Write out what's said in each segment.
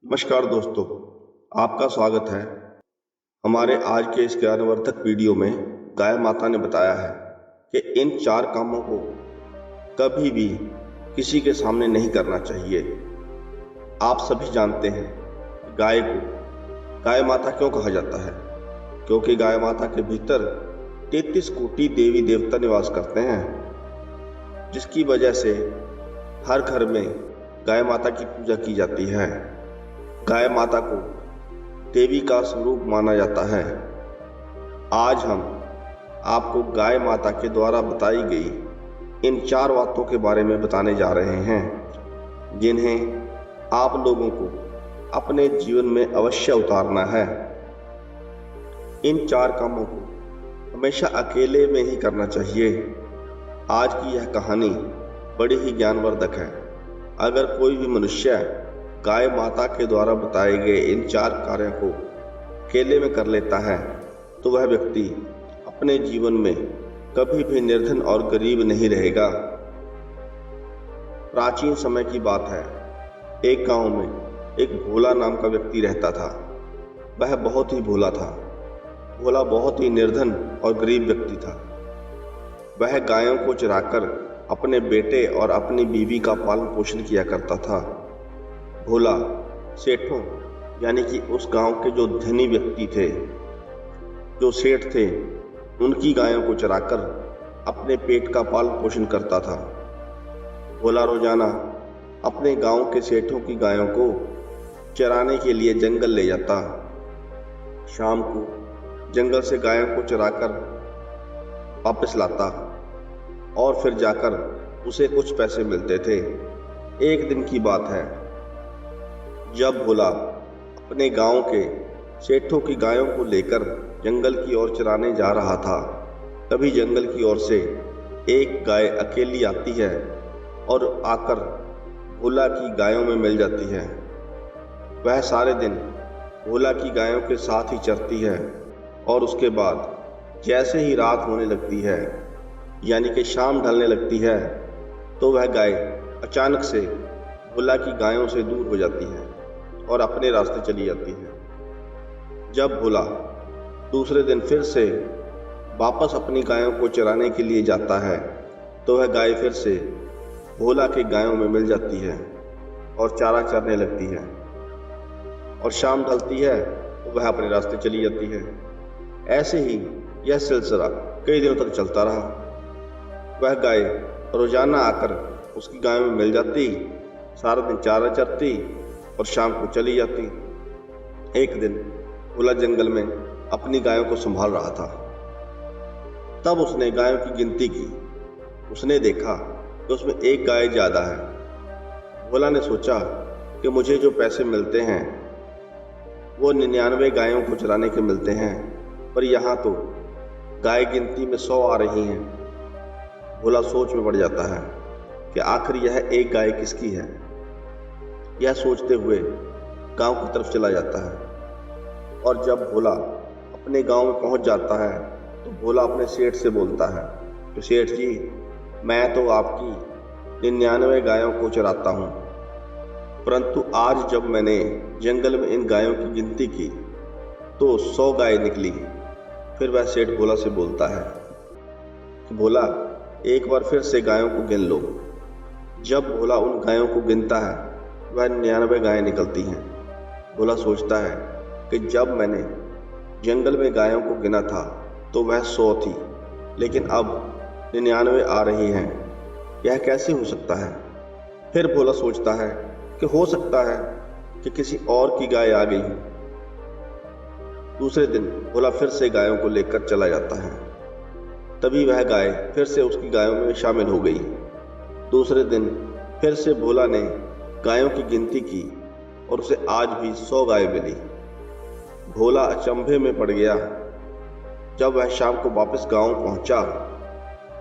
नमस्कार दोस्तों, आपका स्वागत है हमारे आज के इस ज्ञानवर्धक वीडियो में। गाय माता ने बताया है कि इन 4 कामों को कभी भी किसी के सामने नहीं करना चाहिए। आप सभी जानते हैं कि गाय को गाय माता क्यों कहा जाता है, क्योंकि गाय माता के भीतर 33 कोटि देवी देवता निवास करते हैं, जिसकी वजह से हर घर में गाय माता की पूजा की जाती है। गाय माता को देवी का स्वरूप माना जाता है। आज हम आपको गाय माता के द्वारा बताई गई इन 4 बातों के बारे में बताने जा रहे हैं, जिन्हें आप लोगों को अपने जीवन में अवश्य उतारना है। इन 4 कामों को हमेशा अकेले में ही करना चाहिए। आज की यह कहानी बड़ी ही ज्ञानवर्धक है। अगर कोई भी मनुष्य गाय माता के द्वारा बताए गए इन 4 कार्यों को अकेले में कर लेता है तो वह व्यक्ति अपने जीवन में कभी भी निर्धन और गरीब नहीं रहेगा। प्राचीन समय की बात है। एक गांव में एक भोला नाम का व्यक्ति रहता था। वह बहुत ही भोला था। भोला बहुत ही निर्धन और गरीब व्यक्ति था। वह गायों को चराकर अपने बेटे और अपनी बीवी का पालन पोषण किया करता था। भोला सेठों यानी कि उस गांव के जो धनी व्यक्ति थे, जो सेठ थे, उनकी गायों को चराकर अपने पेट का पालन पोषण करता था। भोला रोजाना अपने गांव के सेठों की गायों को चराने के लिए जंगल ले जाता। शाम को जंगल से गायों को चराकर वापस लाता और फिर जाकर उसे कुछ पैसे मिलते थे। एक दिन की बात है, जब भोला अपने गांव के सेठों की गायों को लेकर जंगल की ओर चराने जा रहा था, तभी जंगल की ओर से एक गाय अकेली आती है और आकर भोला की गायों में मिल जाती है। वह सारे दिन भोला की गायों के साथ ही चरती है और उसके बाद जैसे ही रात होने लगती है, यानी कि शाम ढलने लगती है, तो वह गाय अचानक से भोला की गायों से दूर हो जाती है और अपने रास्ते चली जाती है। जब भोला दूसरे दिन फिर से वापस अपनी गायों को चराने के लिए जाता है, तो वह गाय फिर से भोला के गायों में मिल जाती है और चारा चरने लगती है। और शाम ढलती है तो वह अपने रास्ते चली जाती है। ऐसे ही यह सिलसिला कई दिनों तक चलता रहा। वह गाय रोजाना आकर उसकी गायों में मिल जाती, सारा दिन चारा चरती और शाम को चली जाती। एक दिन भोला जंगल में अपनी गायों को संभाल रहा था। तब उसने गायों की गिनती की। उसने देखा कि उसमें एक गाय ज्यादा है। भोला ने सोचा कि मुझे जो पैसे मिलते हैं वो 99 गायों को चराने के मिलते हैं, पर यहाँ तो गाय गिनती में 100 आ रही हैं। भोला सोच में पड़ जाता है कि आखिर यह एक गाय किसकी है। यह सोचते हुए गांव की तरफ चला जाता है और जब भोला अपने गांव में पहुंच जाता है तो भोला अपने सेठ से बोलता है कि सेठ जी, मैं तो आपकी 99 गायों को चराता हूं, परंतु आज जब मैंने जंगल में इन गायों की गिनती की तो 100 गाय निकली। फिर वह सेठ भोला से बोलता है कि भोला, एक बार फिर से गायों को गिन लो। जब भोला उन गायों को गिनता है वह 99 गायें निकलती हैं। भोला सोचता है कि जब मैंने जंगल में गायों को गिना था तो वह 100 थी, लेकिन अब 99 आ रही हैं। यह कैसे हो सकता है। फिर भोला सोचता है कि हो सकता है कि किसी और की गाय आ गई हो। दूसरे दिन भोला फिर से गायों को लेकर चला जाता है। तभी वह गाय फिर से उसकी गायों में शामिल हो गई। दूसरे दिन फिर से भोला ने गायों की गिनती की और उसे आज भी 100 गाय मिली। भोला अचंभे में पड़ गया। जब वह शाम को वापस गांव पहुंचा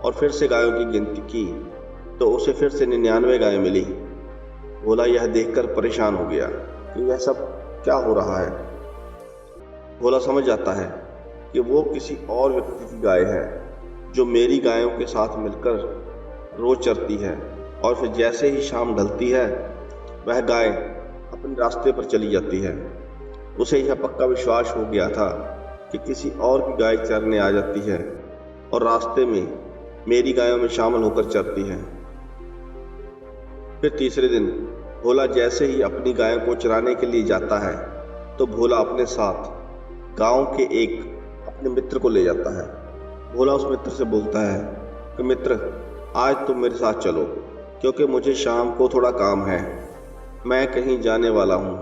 और फिर से गायों की गिनती की तो उसे फिर से 99 गायें मिली। भोला यह देखकर परेशान हो गया कि यह सब क्या हो रहा है। भोला समझ जाता है कि वो किसी और व्यक्ति की गाय है जो मेरी गायों के साथ मिलकर रोज चरती है, और फिर जैसे ही शाम ढलती है वह गाय अपने रास्ते पर चली जाती है। उसे यह पक्का विश्वास हो गया था कि किसी और की गाय चरने आ जाती है और रास्ते में मेरी गायों में शामिल होकर चरती है। फिर तीसरे दिन भोला जैसे ही अपनी गायों को चराने के लिए जाता है तो भोला अपने साथ गांव के एक अपने मित्र को ले जाता है। भोला उस मित्र से बोलता है कि मित्र, आज तुम मेरे साथ चलो, क्योंकि मुझे शाम को थोड़ा काम है, मैं कहीं जाने वाला हूँ।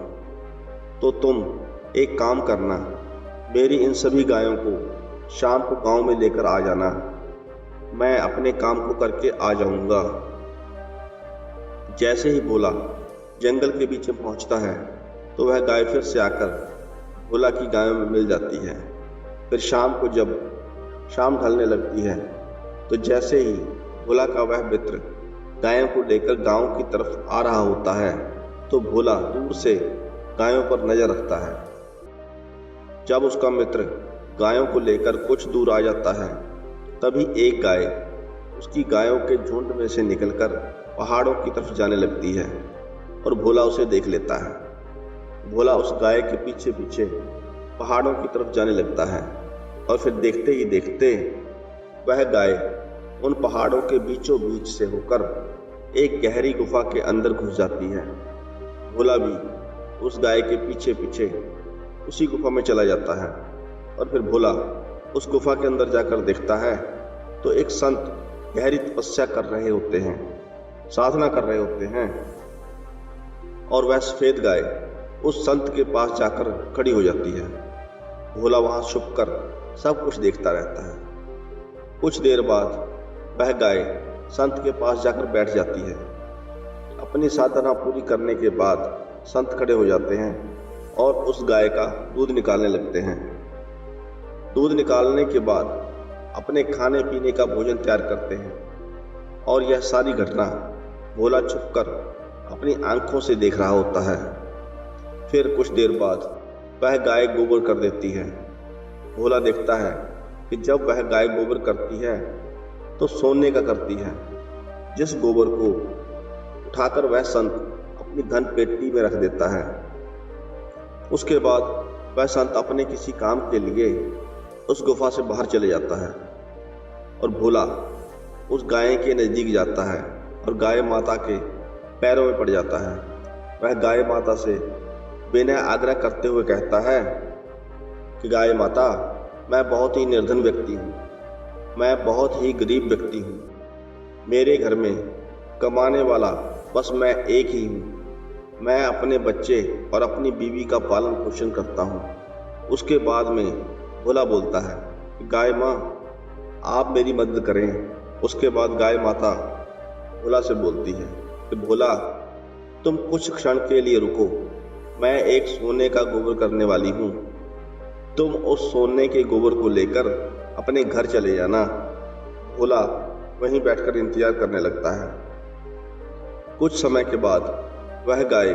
तो तुम एक काम करना, मेरी इन सभी गायों को शाम को गांव में लेकर आ जाना, मैं अपने काम को करके आ जाऊंगा। जैसे ही भोला जंगल के बीच में पहुंचता है तो वह गाय फिर से आकर भोला की गायों में मिल जाती है। फिर शाम को जब शाम ढलने लगती है तो जैसे ही भोला का वह मित्र गायों को लेकर गांव की तरफ आ रहा होता है तो भोला दूर से गायों पर नजर रखता है। जब उसका मित्र गायों को लेकर कुछ दूर आ जाता है तभी एक गाय उसकी गायों के झुंड में से निकलकर पहाड़ों की तरफ जाने लगती है और भोला उसे देख लेता है। भोला उस गाय के पीछे पीछे पहाड़ों की तरफ जाने लगता है और फिर देखते ही देखते वह गाय उन पहाड़ों के बीचों बीच से होकर एक गहरी गुफा के अंदर घुस जाती है। भोला भी उस गाय के पीछे पीछे उसी गुफा में चला जाता है और फिर भोला उस गुफा के अंदर जाकर देखता है तो एक संत गहरी तपस्या कर रहे होते हैं, साधना कर रहे होते हैं, और वह सफेद गाय उस संत के पास जाकर खड़ी हो जाती है। भोला वहां छुपकर सब कुछ देखता रहता है। कुछ देर बाद वह गाय संत के पास जाकर बैठ जाती है। अपनी साधना पूरी करने के बाद संत खड़े हो जाते हैं और उस गाय का दूध निकालने लगते हैं। दूध निकालने के बाद अपने खाने पीने का भोजन तैयार करते हैं और यह सारी घटना भोला छुपकर अपनी आंखों से देख रहा होता है। फिर कुछ देर बाद वह गाय गोबर कर देती है। भोला देखता है कि जब वह गाय गोबर करती है तो सोने का करती है, जिस गोबर को उठाकर वह संत अपनी धन पेटी में रख देता है। उसके बाद वह संत अपने किसी काम के लिए उस गुफा से बाहर चले जाता है और भोला उस गाय के नजदीक जाता है और गाय माता के पैरों में पड़ जाता है। वह गाय माता से विनय आग्रह करते हुए कहता है कि गाय माता, मैं बहुत ही निर्धन व्यक्ति हूँ, मैं बहुत ही गरीब व्यक्ति हूँ, मेरे घर में कमाने वाला बस मैं एक ही हूँ, मैं अपने बच्चे और अपनी बीवी का पालन पोषण करता हूँ। उसके बाद में भोला बोलता है कि गाय माँ, आप मेरी मदद करें। उसके बाद गाय माता भोला से बोलती है कि भोला, तुम कुछ क्षण के लिए रुको, मैं एक सोने का गोबर करने वाली हूँ, तुम उस सोने के गोबर को लेकर अपने घर चले जाना। भोला वहीं बैठकर इंतजार करने लगता है। कुछ समय के बाद वह गाय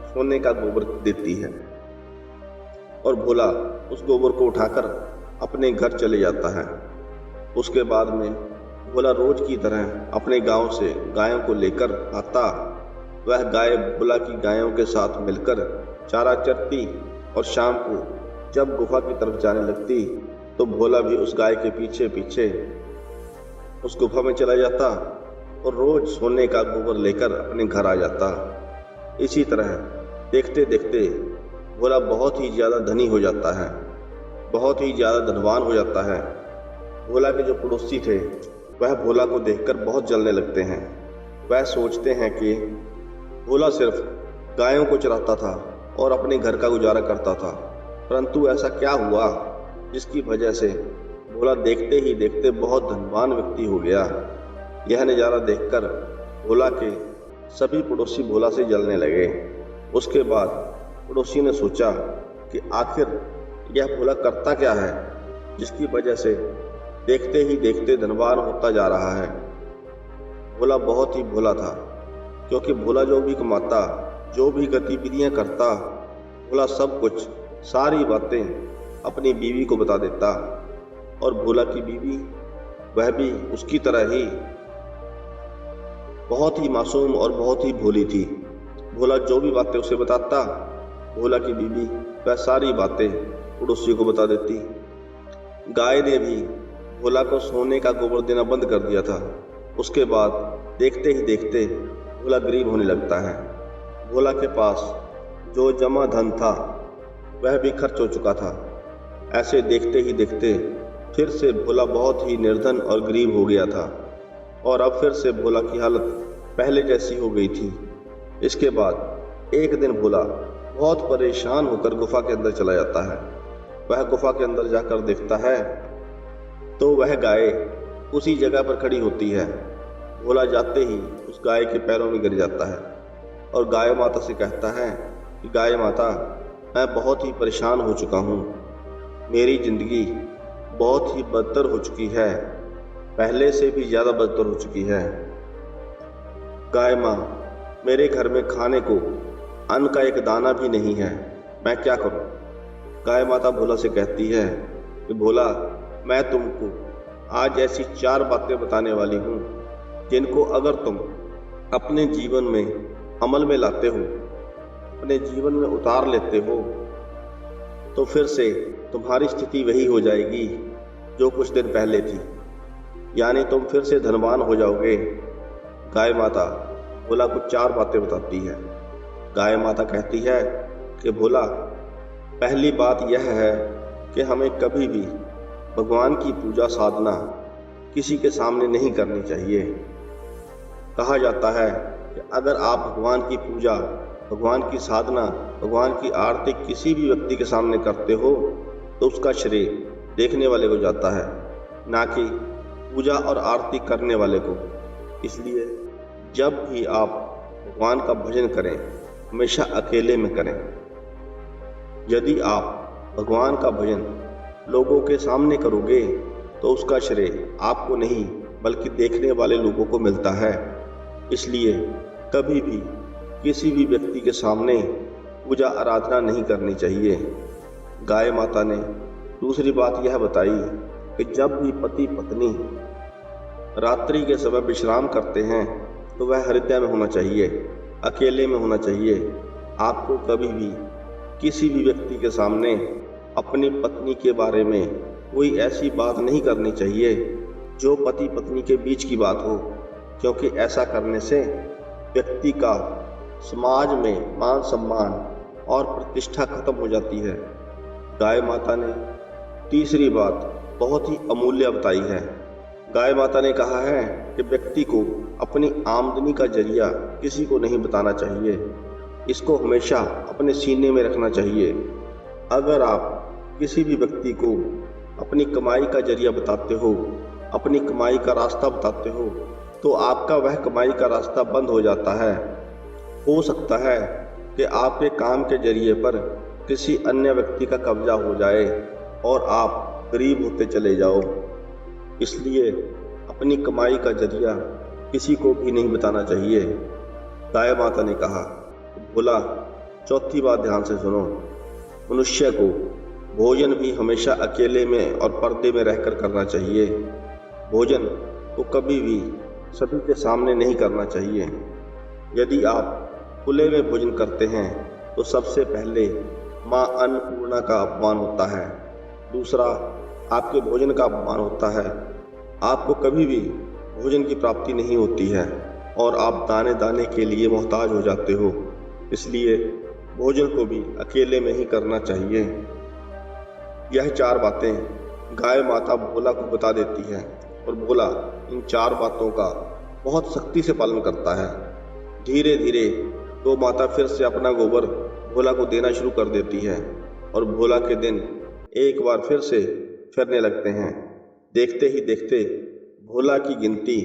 सोने का गोबर देती है और भोला उस गोबर को उठाकर अपने घर चले जाता है। उसके बाद में भोला रोज की तरह अपने गांव से गायों को लेकर आता। वह गाय भोला की गायों के साथ मिलकर चारा चरती और शाम को जब गुफा की तरफ जाने लगती तो भोला भी उस गाय के पीछे पीछे उस गुफा में चला जाता और रोज सोने का गोबर लेकर अपने घर आ जाता। इसी तरह देखते देखते भोला बहुत ही ज़्यादा धनी हो जाता है, बहुत ही ज़्यादा धनवान हो जाता है। भोला के जो पड़ोसी थे वह भोला को देखकर बहुत जलने लगते हैं। वह सोचते हैं कि भोला सिर्फ गायों को चराता था और अपने घर का गुजारा करता था, परंतु ऐसा क्या हुआ जिसकी वजह से भोला देखते ही देखते बहुत धनवान व्यक्ति हो गया। यह नज़ारा देखकर भोला के सभी पड़ोसी भोला से जलने लगे। उसके बाद पड़ोसी ने सोचा कि आखिर यह भोला करता क्या है जिसकी वजह से देखते ही देखते धनवान होता जा रहा है। भोला बहुत ही भोला था, क्योंकि भोला जो भी कमाता, जो भी गतिविधियां करता, भोला सब कुछ सारी बातें अपनी बीवी को बता देता और भोला की बीवी वह भी उसकी तरह ही बहुत ही मासूम और बहुत ही भोली थी। भोला जो भी बातें उसे बताता, भोला की बीवी वह सारी बातें पड़ोसी को बता देती। गाय ने भी भोला को सोने का गोबर देना बंद कर दिया था। उसके बाद देखते ही देखते भोला गरीब होने लगता है। भोला के पास जो जमा धन था वह भी खर्च हो चुका था। ऐसे देखते ही देखते फिर से भोला बहुत ही निर्धन और गरीब हो गया था और अब फिर से भोला की हालत पहले जैसी हो गई थी। इसके बाद एक दिन भोला बहुत परेशान होकर गुफा के अंदर चला जाता है। वह गुफा के अंदर जाकर देखता है तो वह गाय उसी जगह पर खड़ी होती है। भोला जाते ही उस गाय के पैरों में गिर जाता है और गाय माता से कहता है कि गाय माता, मैं बहुत ही परेशान हो चुका हूँ। मेरी जिंदगी बहुत ही बदतर हो चुकी है, पहले से भी ज़्यादा बदतर हो चुकी है। गाय माँ, मेरे घर में खाने को अन्न का एक दाना भी नहीं है, मैं क्या करूँ? गाय माता भोला से कहती है कि भोला, मैं तुमको आज ऐसी 4 बातें बताने वाली हूँ जिनको अगर तुम अपने जीवन में अमल में लाते हो, अपने जीवन में उतार लेते हो, तो फिर से तुम्हारी स्थिति वही हो जाएगी जो कुछ दिन पहले थी, यानी तुम फिर से धनवान हो जाओगे। गाय माता भोला को 4 बातें बताती है। गाय माता कहती है कि भोला, पहली बात यह है कि हमें कभी भी भगवान की पूजा साधना किसी के सामने नहीं करनी चाहिए। कहा जाता है कि अगर आप भगवान की पूजा, भगवान की साधना, भगवान की आरती किसी भी व्यक्ति के सामने करते हो तो उसका श्रेय देखने वाले को जाता है, ना कि पूजा और आरती करने वाले को। इसलिए जब भी आप भगवान का भजन करें, हमेशा अकेले में करें। यदि आप भगवान का भजन लोगों के सामने करोगे तो उसका श्रेय आपको नहीं बल्कि देखने वाले लोगों को मिलता है। इसलिए कभी भी किसी भी व्यक्ति के सामने पूजा आराधना नहीं करनी चाहिए। गाय माता ने दूसरी बात यह बताई कि जब भी पति पत्नी रात्रि के समय विश्राम करते हैं तो वह हृदय में होना चाहिए, अकेले में होना चाहिए। आपको कभी भी किसी भी व्यक्ति के सामने अपनी पत्नी के बारे में कोई ऐसी बात नहीं करनी चाहिए जो पति पत्नी के बीच की बात हो, क्योंकि ऐसा करने से व्यक्ति का समाज में मान सम्मान और प्रतिष्ठा खत्म हो जाती है। गाय माता ने तीसरी बात बहुत ही अमूल्य बताई है। गाय माता ने कहा है कि व्यक्ति को अपनी आमदनी का जरिया किसी को नहीं बताना चाहिए, इसको हमेशा अपने सीने में रखना चाहिए। अगर आप किसी भी व्यक्ति को अपनी कमाई का जरिया बताते हो, अपनी कमाई का रास्ता बताते हो, तो आपका वह कमाई का रास्ता बंद हो जाता है। हो सकता है कि आपके काम के जरिए पर किसी अन्य व्यक्ति का कब्जा हो जाए और आप गरीब होते चले जाओ। इसलिए अपनी कमाई का जरिया किसी को भी नहीं बताना चाहिए। गाय माता ने कहा, बोला, चौथी बात ध्यान से सुनो। मनुष्य को भोजन भी हमेशा अकेले में और पर्दे में रहकर करना चाहिए। भोजन को कभी भी सभी के सामने नहीं करना चाहिए। यदि आप खुले में भोजन करते हैं तो सबसे पहले माँ अन्नपूर्णा का अपमान होता है, दूसरा आपके भोजन का अपमान होता है। आपको कभी भी भोजन की प्राप्ति नहीं होती है और आप दाने दाने के लिए मोहताज हो जाते हो। इसलिए भोजन को भी अकेले में ही करना चाहिए। यह 4 बातें गाय माता भोला को बता देती है और भोला इन 4 बातों का बहुत सख्ती से पालन करता है। धीरे धीरे गौ माता फिर से अपना गोबर भोला को देना शुरू कर देती है और भोला के दिन एक बार फिर से फिरने लगते हैं। देखते ही देखते भोला की गिनती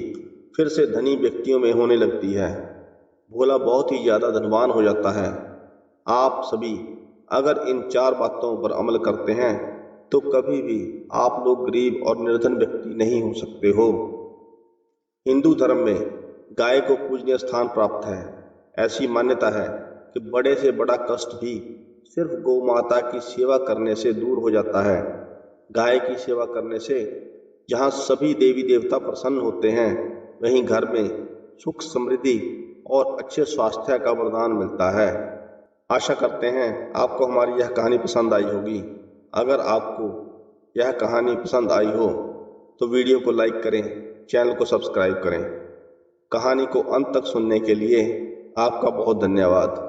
फिर से धनी व्यक्तियों में होने लगती है। भोला बहुत ही ज़्यादा धनवान हो जाता है। आप सभी अगर इन 4 बातों पर अमल करते हैं तो कभी भी आप लोग गरीब और निर्धन व्यक्ति नहीं हो सकते हो। हिंदू धर्म में गाय को पूजनीय स्थान प्राप्त है। ऐसी मान्यता है कि बड़े से बड़ा कष्ट भी सिर्फ गौ माता की सेवा करने से दूर हो जाता है। गाय की सेवा करने से जहाँ सभी देवी देवता प्रसन्न होते हैं, वहीं घर में सुख समृद्धि और अच्छे स्वास्थ्य का वरदान मिलता है। आशा करते हैं आपको हमारी यह कहानी पसंद आई होगी। अगर आपको यह कहानी पसंद आई हो तो वीडियो को लाइक करें, चैनल को सब्सक्राइब करें। कहानी को अंत तक सुनने के लिए आपका बहुत धन्यवाद।